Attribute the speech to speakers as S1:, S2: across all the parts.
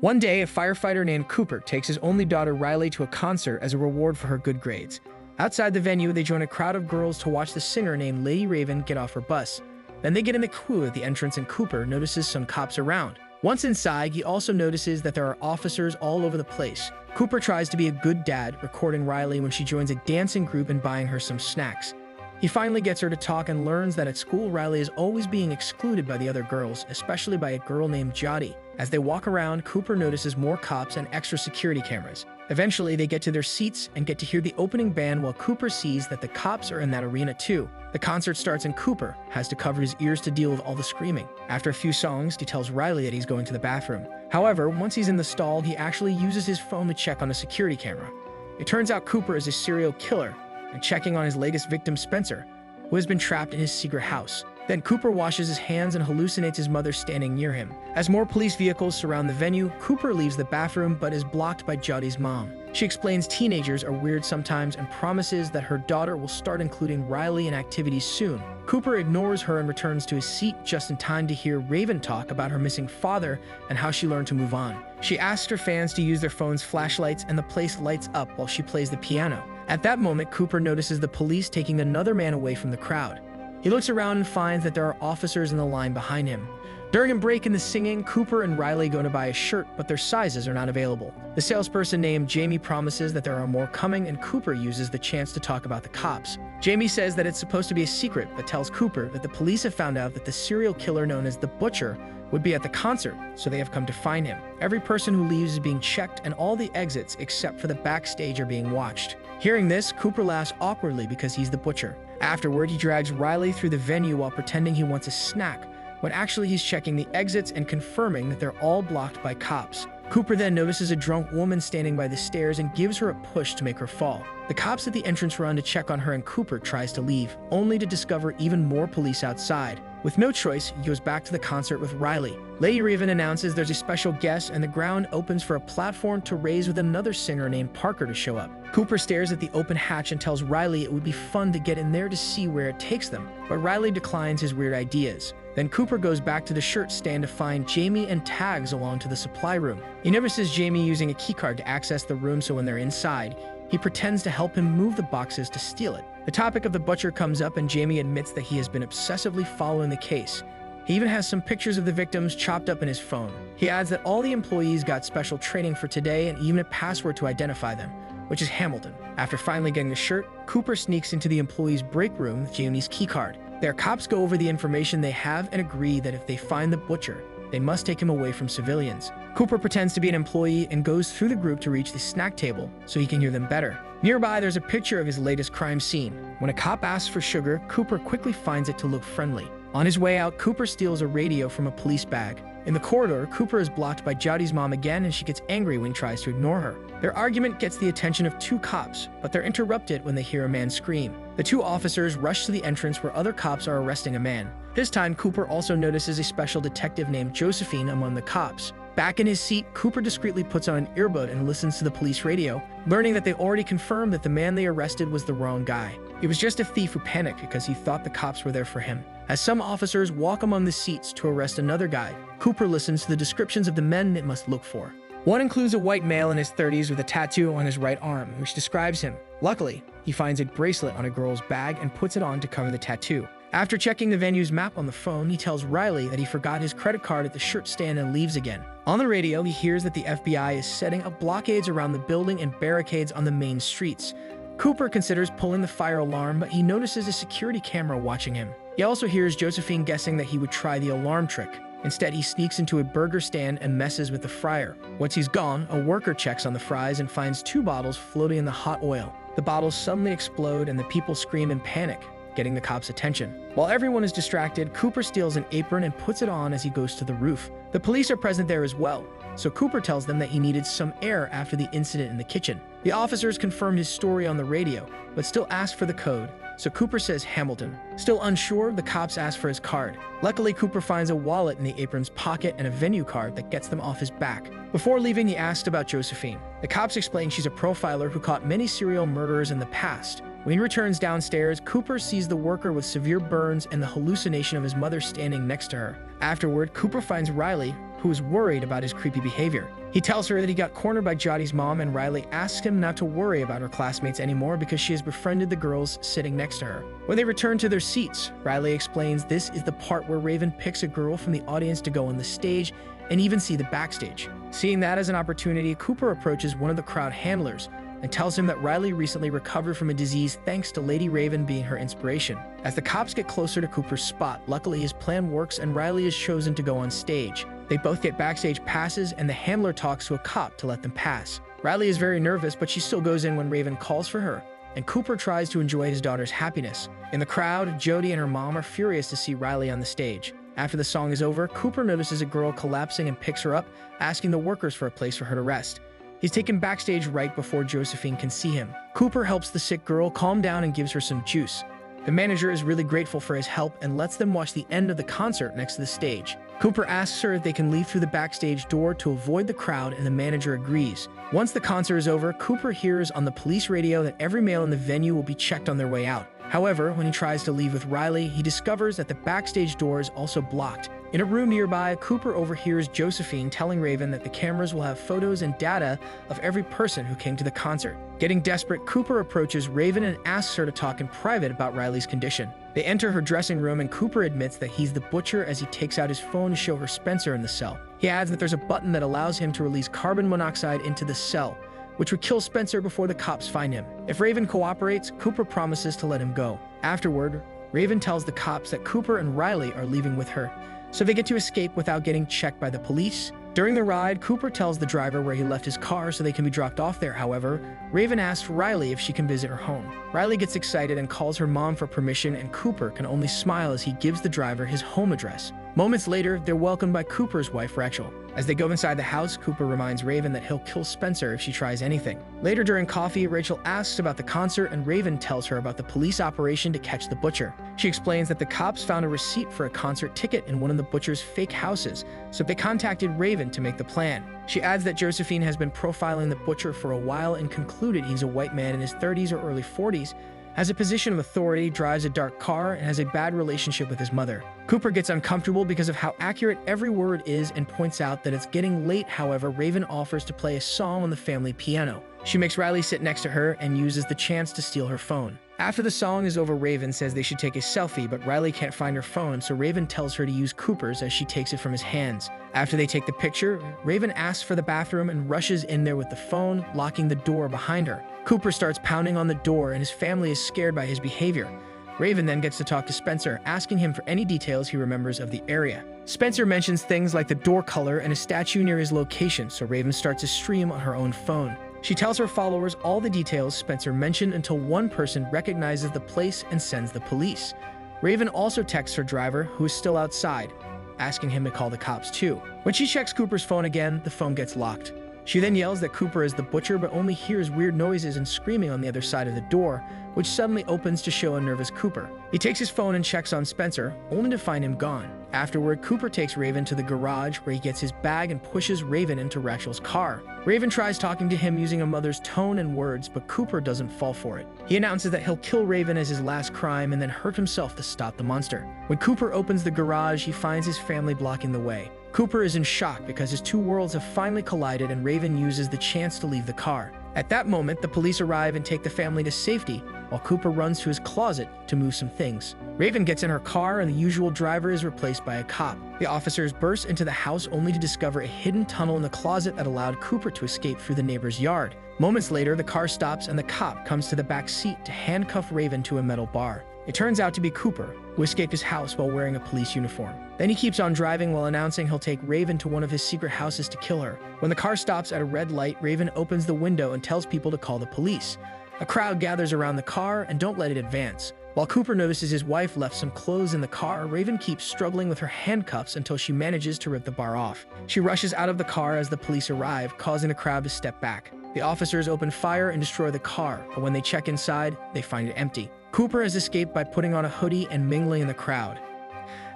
S1: One day, a firefighter named Cooper takes his only daughter Riley to a concert as a reward for her good grades. Outside the venue, they join a crowd of girls to watch the singer named Lady Raven get off her bus. Then they get in the queue at the entrance and Cooper notices some cops around. Once inside, he also notices that there are officers all over the place. Cooper tries to be a good dad, recording Riley when she joins a dancing group and buying her some snacks. He finally gets her to talk and learns that at school Riley is always being excluded by the other girls, especially by a girl named Jody. As they walk around, Cooper notices more cops and extra security cameras. Eventually, they get to their seats and get to hear the opening band while Cooper sees that the cops are in that arena too. The concert starts and Cooper has to cover his ears to deal with all the screaming. After a few songs, he tells Riley that he's going to the bathroom. However, once he's in the stall, he actually uses his phone to check on a security camera. It turns out Cooper is a serial killer and checking on his latest victim, Spencer, who has been trapped in his secret house. Then Cooper washes his hands and hallucinates his mother standing near him. As more police vehicles surround the venue, Cooper leaves the bathroom but is blocked by Jody's mom. She explains teenagers are weird sometimes and promises that her daughter will start including Riley in activities soon. Cooper ignores her and returns to his seat just in time to hear Raven talk about her missing father and how she learned to move on. She asks her fans to use their phones' flashlights and the place lights up while she plays the piano. At that moment, Cooper notices the police taking another man away from the crowd. He looks around and finds that there are officers in the line behind him. During a break in the singing, Cooper and Riley go to buy a shirt, but their sizes are not available. The salesperson named Jamie promises that there are more coming, and Cooper uses the chance to talk about the cops. Jamie says that it's supposed to be a secret, but tells Cooper that the police have found out that the serial killer known as the Butcher would be at the concert, so they have come to find him. Every person who leaves is being checked, and all the exits except for the backstage are being watched. Hearing this, Cooper laughs awkwardly because he's the Butcher. Afterward, he drags Riley through the venue while pretending he wants a snack, when actually he's checking the exits and confirming that they're all blocked by cops. Cooper then notices a drunk woman standing by the stairs and gives her a push to make her fall. The cops at the entrance run to check on her and Cooper tries to leave, only to discover even more police outside. With no choice, he goes back to the concert with Riley. Lady Raven announces there's a special guest and the ground opens for a platform to raise with another singer named Parker to show up. Cooper stares at the open hatch and tells Riley it would be fun to get in there to see where it takes them, but Riley declines his weird ideas. Then Cooper goes back to the shirt stand to find Jamie and tags along to the supply room. He notices Jamie using a keycard to access the room, so when they're inside, he pretends to help him move the boxes to steal it. The topic of the Butcher comes up and Jamie admits that he has been obsessively following the case. He even has some pictures of the victims chopped up in his phone. He adds that all the employees got special training for today and even a password to identify them, which is Hamilton. After finally getting the shirt, Cooper sneaks into the employees' break room with Jamie's keycard. Their cops go over the information they have and agree that if they find the Butcher, they must take him away from civilians. Cooper pretends to be an employee and goes through the group to reach the snack table so he can hear them better. Nearby, there's a picture of his latest crime scene. When a cop asks for sugar, Cooper quickly finds it to look friendly. On his way out, Cooper steals a radio from a police bag. In the corridor, Cooper is blocked by Jody's mom again and she gets angry when he tries to ignore her. Their argument gets the attention of two cops, but they're interrupted when they hear a man scream. The two officers rush to the entrance where other cops are arresting a man. This time, Cooper also notices a special detective named Josephine among the cops. Back in his seat, Cooper discreetly puts on an earbud and listens to the police radio, learning that they already confirmed that the man they arrested was the wrong guy. He was just a thief who panicked because he thought the cops were there for him. As some officers walk among the seats to arrest another guy, Cooper listens to the descriptions of the men it must look for. One includes a white male in his 30s with a tattoo on his right arm, which describes him. Luckily, he finds a bracelet on a girl's bag and puts it on to cover the tattoo. After checking the venue's map on the phone, he tells Riley that he forgot his credit card at the shirt stand and leaves again. On the radio, he hears that the FBI is setting up blockades around the building and barricades on the main streets. Cooper considers pulling the fire alarm, but he notices a security camera watching him. He also hears Josephine guessing that he would try the alarm trick. Instead, he sneaks into a burger stand and messes with the fryer. Once he's gone, a worker checks on the fries and finds 2 bottles floating in the hot oil. The bottles suddenly explode and the people scream in panic, getting the cops' attention. While everyone is distracted, Cooper steals an apron and puts it on as he goes to the roof. The police are present there as well, so Cooper tells them that he needed some air after the incident in the kitchen. The officers confirm his story on the radio, but still ask for the code, so Cooper says Hamilton. Still unsure, the cops ask for his card. Luckily, Cooper finds a wallet in the apron's pocket and a venue card that gets them off his back. Before leaving, he asked about Josephine. The cops explain she's a profiler who caught many serial murderers in the past. When he returns downstairs, Cooper sees the worker with severe burns and the hallucination of his mother standing next to her. Afterward, Cooper finds Riley, who is worried about his creepy behavior. He tells her that he got cornered by Jotty's mom, and Riley asks him not to worry about her classmates anymore because she has befriended the girls sitting next to her. When they return to their seats, Riley explains this is the part where Raven picks a girl from the audience to go on the stage and even see the backstage. Seeing that as an opportunity, Cooper approaches one of the crowd handlers and tells him that Riley recently recovered from a disease thanks to Lady Raven being her inspiration. As the cops get closer to Cooper's spot, luckily his plan works and Riley is chosen to go on stage. They both get backstage passes and the handler talks to a cop to let them pass. Riley is very nervous, but she still goes in when Raven calls for her, and Cooper tries to enjoy his daughter's happiness. In the crowd, Jody and her mom are furious to see Riley on the stage. After the song is over, Cooper notices a girl collapsing and picks her up, asking the workers for a place for her to rest. He's taken backstage right before Josephine can see him. Cooper helps the sick girl calm down and gives her some juice. The manager is really grateful for his help and lets them watch the end of the concert next to the stage. Cooper asks her if they can leave through the backstage door to avoid the crowd, and the manager agrees. Once the concert is over, Cooper hears on the police radio that every male in the venue will be checked on their way out. However, when he tries to leave with Riley, he discovers that the backstage door is also blocked. In a room nearby, Cooper overhears Josephine telling Raven that the cameras will have photos and data of every person who came to the concert. Getting desperate, Cooper approaches Raven and asks her to talk in private about Riley's condition. They enter her dressing room and Cooper admits that he's the butcher as he takes out his phone to show her Spencer in the cell. He adds that there's a button that allows him to release carbon monoxide into the cell, which would kill Spencer before the cops find him. If Raven cooperates, Cooper promises to let him go. Afterward, Raven tells the cops that Cooper and Riley are leaving with her, so they get to escape without getting checked by the police. During the ride, Cooper tells the driver where he left his car so they can be dropped off there. However, Raven asks Riley if she can visit her home. Riley gets excited and calls her mom for permission, and Cooper can only smile as he gives the driver his home address. Moments later, they're welcomed by Cooper's wife, Rachel. As they go inside the house, Cooper reminds Raven that he'll kill Spencer if she tries anything. Later during coffee, Rachel asks about the concert and Raven tells her about the police operation to catch the butcher. She explains that the cops found a receipt for a concert ticket in one of the butcher's fake houses, so they contacted Raven to make the plan. She adds that Josephine has been profiling the butcher for a while and concluded he's a white man in his 30s or early 40s, has a position of authority, drives a dark car, and has a bad relationship with his mother. Cooper gets uncomfortable because of how accurate every word is and points out that it's getting late. However, Raven offers to play a song on the family piano. She makes Riley sit next to her and uses the chance to steal her phone. After the song is over, Raven says they should take a selfie, but Riley can't find her phone, so Raven tells her to use Cooper's as she takes it from his hands. After they take the picture, Raven asks for the bathroom and rushes in there with the phone, locking the door behind her. Cooper starts pounding on the door and his family is scared by his behavior. Raven then gets to talk to Spencer, asking him for any details he remembers of the area. Spencer mentions things like the door color and a statue near his location, so Raven starts a stream on her own phone. She tells her followers all the details Spencer mentioned until one person recognizes the place and sends the police. Raven also texts her driver, who is still outside, asking him to call the cops too. When she checks Cooper's phone again, the phone gets locked. She then yells that Cooper is the butcher, but only hears weird noises and screaming on the other side of the door, which suddenly opens to show a nervous Cooper. He takes his phone and checks on Spencer, only to find him gone. Afterward, Cooper takes Raven to the garage where he gets his bag and pushes Raven into Rachel's car. Raven tries talking to him using a mother's tone and words, but Cooper doesn't fall for it. He announces that he'll kill Raven as his last crime and then hurt himself to stop the monster. When Cooper opens the garage, he finds his family blocking the way. Cooper is in shock because his two worlds have finally collided, and Raven uses the chance to leave the car. At that moment, the police arrive and take the family to safety, while Cooper runs to his closet to move some things. Raven gets in her car and the usual driver is replaced by a cop. The officers burst into the house only to discover a hidden tunnel in the closet that allowed Cooper to escape through the neighbor's yard. Moments later, the car stops and the cop comes to the back seat to handcuff Raven to a metal bar. It turns out to be Cooper, who escaped his house while wearing a police uniform. Then he keeps on driving while announcing he'll take Raven to one of his secret houses to kill her. When the car stops at a red light, Raven opens the window and tells people to call the police. A crowd gathers around the car and don't let it advance. While Cooper notices his wife left some clothes in the car, Raven keeps struggling with her handcuffs until she manages to rip the bar off. She rushes out of the car as the police arrive, causing the crowd to step back. The officers open fire and destroy the car, but when they check inside, they find it empty. Cooper has escaped by putting on a hoodie and mingling in the crowd.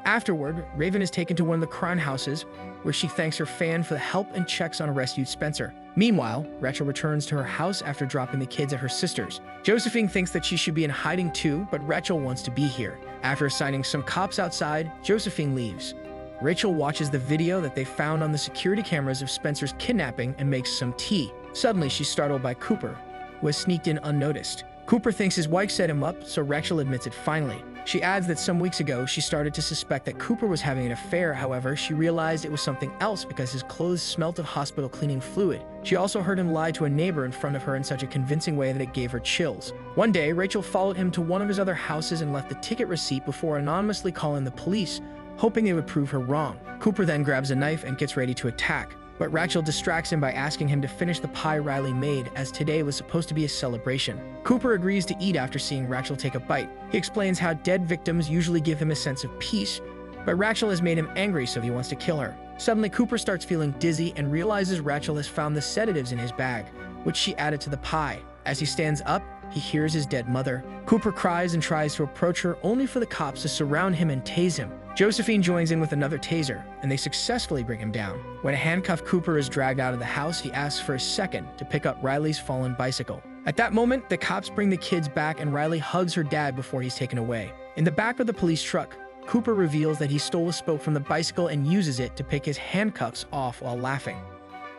S1: Afterward, Raven is taken to one of the crime houses, where she thanks her fan for the help and checks on a rescued Spencer. Meanwhile, Rachel returns to her house after dropping the kids at her sister's. Josephine thinks that she should be in hiding too, but Rachel wants to be here. After assigning some cops outside, Josephine leaves. Rachel watches the video that they found on the security cameras of Spencer's kidnapping and makes some tea. Suddenly, she's startled by Cooper, who has sneaked in unnoticed. Cooper thinks his wife set him up, so Rachel admits it finally. She adds that some weeks ago, she started to suspect that Cooper was having an affair. However, she realized it was something else because his clothes smelt of hospital cleaning fluid. She also heard him lie to a neighbor in front of her in such a convincing way that it gave her chills. One day, Rachel followed him to one of his other houses and left the ticket receipt before anonymously calling the police, hoping they would prove her wrong. Cooper then grabs a knife and gets ready to attack, but Rachel distracts him by asking him to finish the pie Riley made, as today was supposed to be a celebration. Cooper agrees to eat after seeing Rachel take a bite. He explains how dead victims usually give him a sense of peace, but Rachel has made him angry, so he wants to kill her. Suddenly, Cooper starts feeling dizzy and realizes Rachel has found the sedatives in his bag, which she added to the pie. As he stands up, he hears his dead mother. Cooper cries and tries to approach her, only for the cops to surround him and tase him. Josephine joins in with another taser, and they successfully bring him down. When a handcuffed Cooper is dragged out of the house, he asks for a second to pick up Riley's fallen bicycle. At that moment, the cops bring the kids back and Riley hugs her dad before he's taken away. In the back of the police truck, Cooper reveals that he stole a spoke from the bicycle and uses it to pick his handcuffs off while laughing.